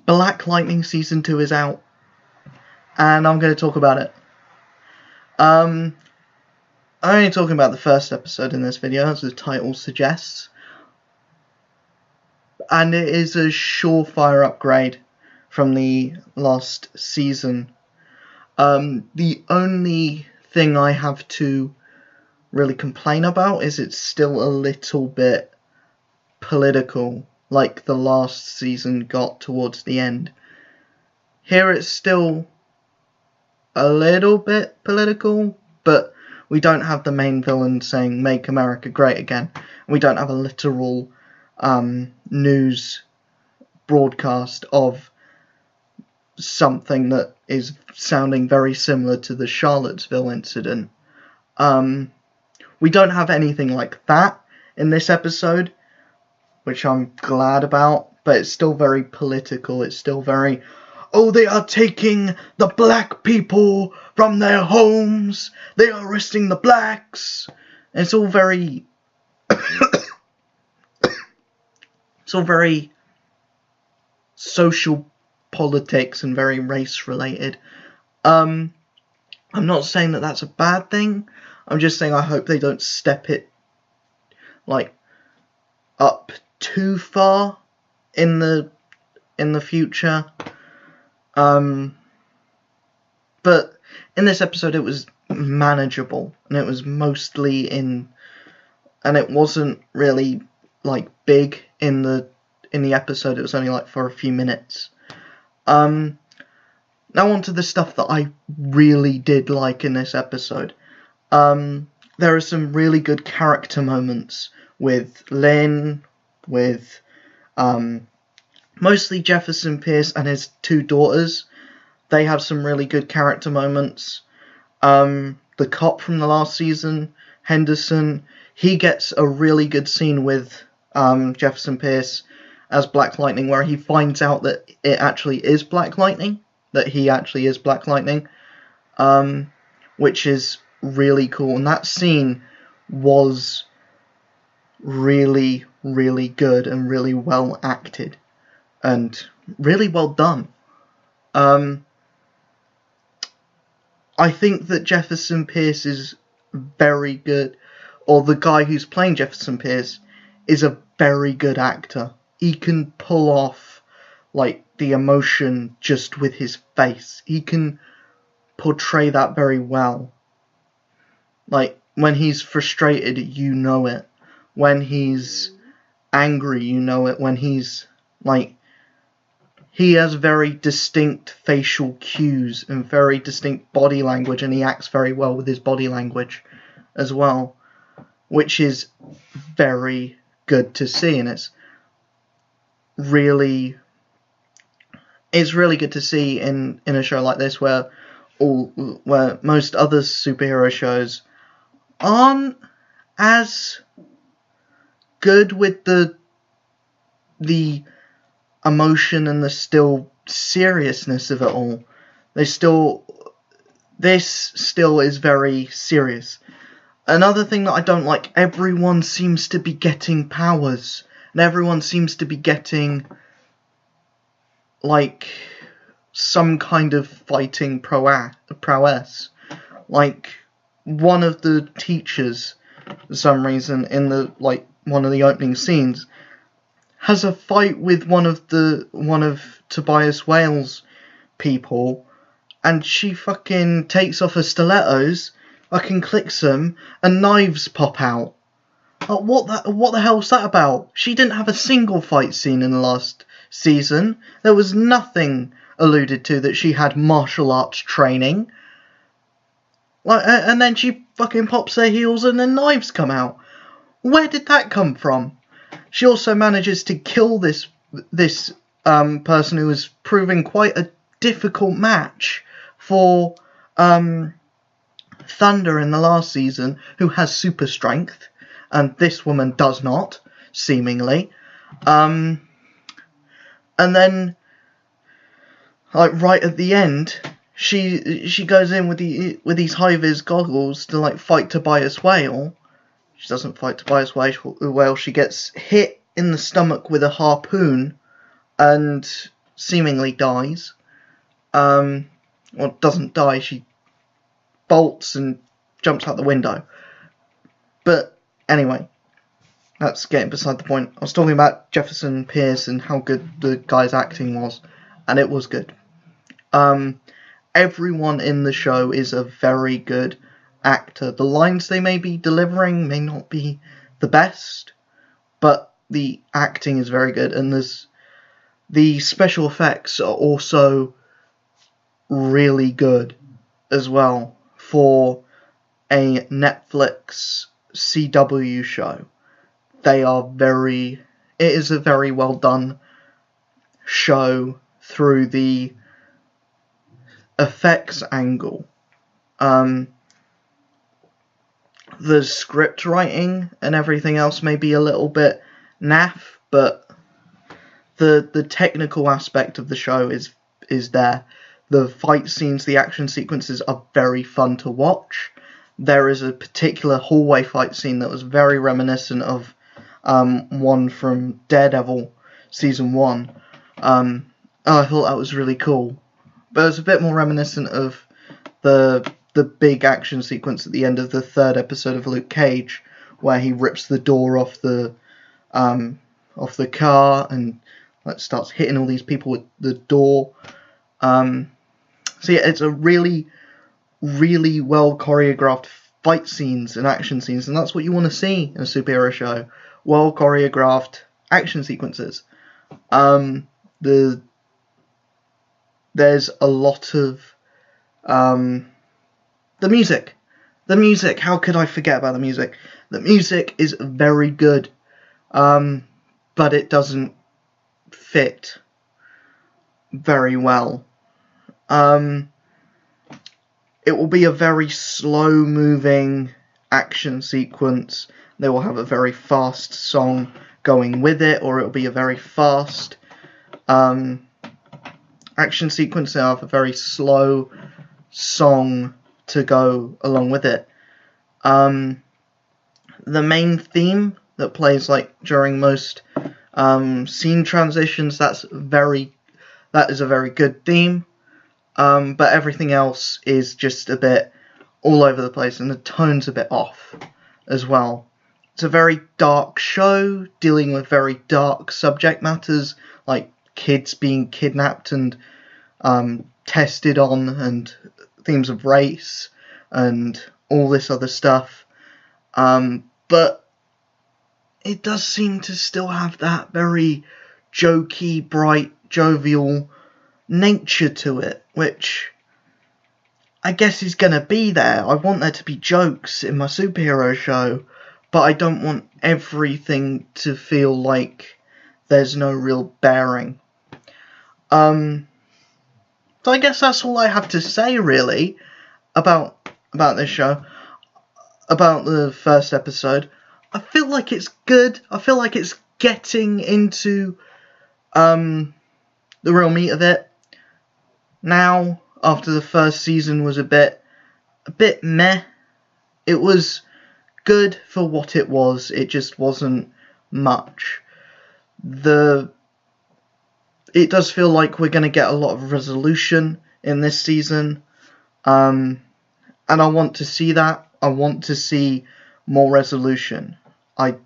Black Lightning Season 2 is out, and I'm going to talk about it. I'm only talking about the first episode in this video, as the title suggests, and it is a surefire upgrade from the last season. The only thing I have to really complain about is it's still a little bit political, like the last season got towards the end. Here it's still a little bit political, but we don't have the main villain saying "Make America Great Again." We don't have a literal news broadcast of something that is sounding very similar to the Charlottesville incident. We don't have anything like that in this episode, which I'm glad about, but it's still very political. It's still very, oh, they are taking the black people from their homes, they are arresting the blacks. And it's all very it's all very social politics and very race related. I'm not saying that that's a bad thing. I'm just saying I hope they don't step it up too far in the future. But in this episode it was manageable, and it was mostly and it wasn't really big in the episode. It was only for a few minutes. Now on to the stuff that I really did like in this episode. There are some really good character moments with Lynn, with mostly Jefferson Pierce and his two daughters. They have some really good character moments. The cop from the last season, Henderson, he gets a really good scene with Jefferson Pierce as Black Lightning, where he finds out that it actually is Black Lightning, that he actually is Black Lightning, which is really cool. And that scene was really, really good and really well acted and really well done. I think that Jefferson Pierce is very good, or the guy who's playing Jefferson Pierce is a very good actor. He can pull off the emotion just with his face. He can portray that very well. When he's frustrated, you know it. When he's angry, you know it. When he's he has very distinct facial cues and very distinct body language, and he acts very well with his body language as well, which is very good to see. And it's really good to see in a show like this, where most other superhero shows aren't as good with the emotion and the still seriousness of it all. This still is very serious. Another thing that I don't like, everyone seems to be getting powers, and everyone seems to be getting some kind of fighting prowess. One of the teachers, for some reason, in the one of the opening scenes, has a fight with one of Tobias Whale's people, and she fucking takes off her stilettos, fucking clicks them, and knives pop out. What the hell's that about? She didn't have a single fight scene in the last season. There was nothing alluded to that she had martial arts training. And then she fucking pops her heels and then knives come out. Where did that come from? She also manages to kill this person who was proving quite a difficult match for Thunder in the last season, who has super strength, and this woman does not, seemingly. And then, right at the end, she goes in with these high-vis goggles to fight Tobias Whale. She doesn't fight Tobias Whale. She gets hit in the stomach with a harpoon, and seemingly dies. Well, doesn't die, she bolts and jumps out the window. But anyway, that's getting beside the point. I was talking about Jefferson Pierce and how good the guy's acting was, and it was good. Everyone in the show is a very good actor. The lines they may be delivering may not be the best, but the acting is very good, and the special effects are also really good as well for a Netflix CW show. It is a very well done show through the effects angle. The script writing and everything else may be a little bit naff, but the technical aspect of the show is there. The fight scenes, the action sequences are very fun to watch. There is a particular hallway fight scene that was very reminiscent of one from Daredevil season 1. I thought that was really cool. But it was a bit more reminiscent of the big action sequence at the end of the 3rd episode of Luke Cage, where he rips the door off the car and starts hitting all these people with the door. So yeah, it's a really, really well choreographed fight scenes and action scenes, and that's what you want to see in a superhero show. Well choreographed action sequences. There's a lot of the music. How could I forget about the music? The music is very good, but it doesn't fit very well. It will be a very slow-moving action sequence. They will have a very fast song going with it, or it will be a very fast action sequence. They'll have a very slow song to go along with it. The main theme that plays during most scene transitions, that is a very good theme. But everything else is just a bit all over the place, and the tone's a bit off as well. It's a very dark show, dealing with very dark subject matters, like kids being kidnapped and tested on, and themes of race, and all this other stuff. But it does seem to still have that very jokey, bright, jovial nature to it, which I guess is going to be there. I want there to be jokes in my superhero show, but I don't want everything to feel like there's no real bearing. So I guess that's all I have to say, really, about this show, about the first episode. I feel like it's good. I feel like it's getting into the real meat of it. Now, after the first season was a bit meh, it was good for what it was. It just wasn't much. It does feel like we're going to get a lot of resolution in this season, and I want to see that. I want to see more resolution. I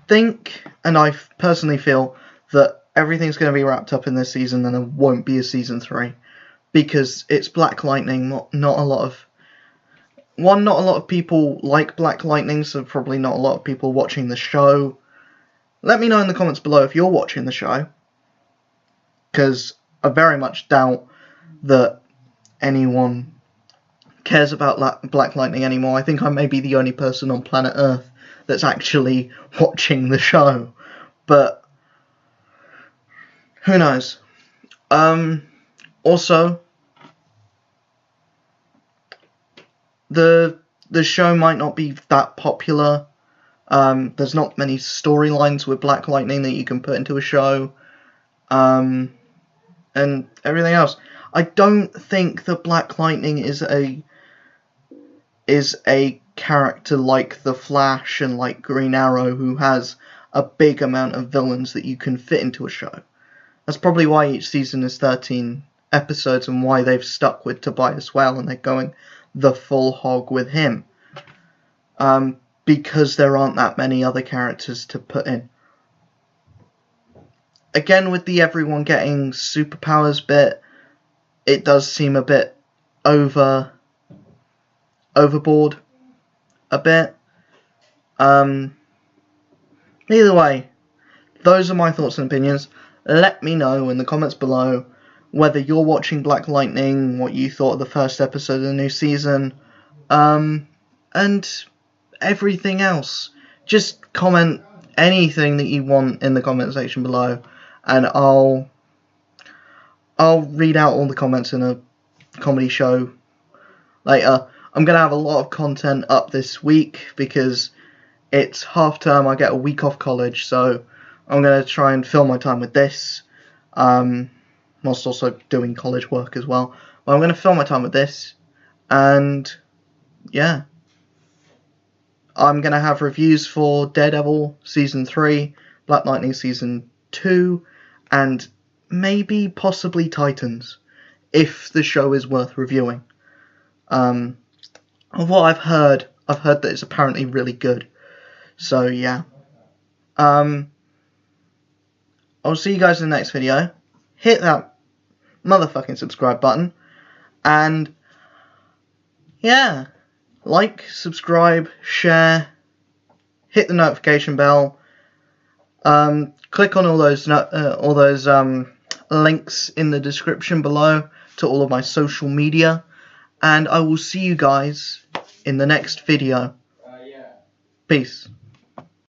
think, and I personally feel, that everything's going to be wrapped up in this season, and there won't be a season 3, because it's Black Lightning. Not a lot of people like Black Lightning, so probably not a lot of people watching the show. Let me know in the comments below if you're watching the show, because I very much doubt that anyone cares about Black Lightning anymore. I think I may be the only person on planet Earth that's actually watching the show, but who knows. Also, the show might not be that popular. There's not many storylines with Black Lightning that you can put into a show, and everything else. I don't think that Black Lightning is a character like the Flash and like Green Arrow, who has a big amount of villains that you can fit into a show. That's probably why each season is 13 episodes and why they've stuck with Tobias well and they're going the full hog with him. Because there aren't that many other characters to put in. Again, with the everyone getting superpowers bit, it does seem a bit overboard a bit. Either way, those are my thoughts and opinions. Let me know in the comments below whether you're watching Black Lightning, what you thought of the first episode of the new season, and everything else. Just comment anything that you want in the comment section below, and I'll read out all the comments in a comedy show later. I'm going to have a lot of content up this week because it's half term. I get a week off college, so I'm going to try and fill my time with this, whilst also doing college work as well. But I'm going to fill my time with this, and yeah. I'm going to have reviews for Daredevil Season 3, Black Lightning Season 2, and maybe possibly Titans, if the show is worth reviewing. Of what I've heard that it's apparently really good. So, yeah. I'll see you guys in the next video. Hit that motherfucking subscribe button. And, yeah. Like, subscribe, share, hit the notification bell. Click on all those links in the description below to all of my social media. And I will see you guys in the next video. Peace.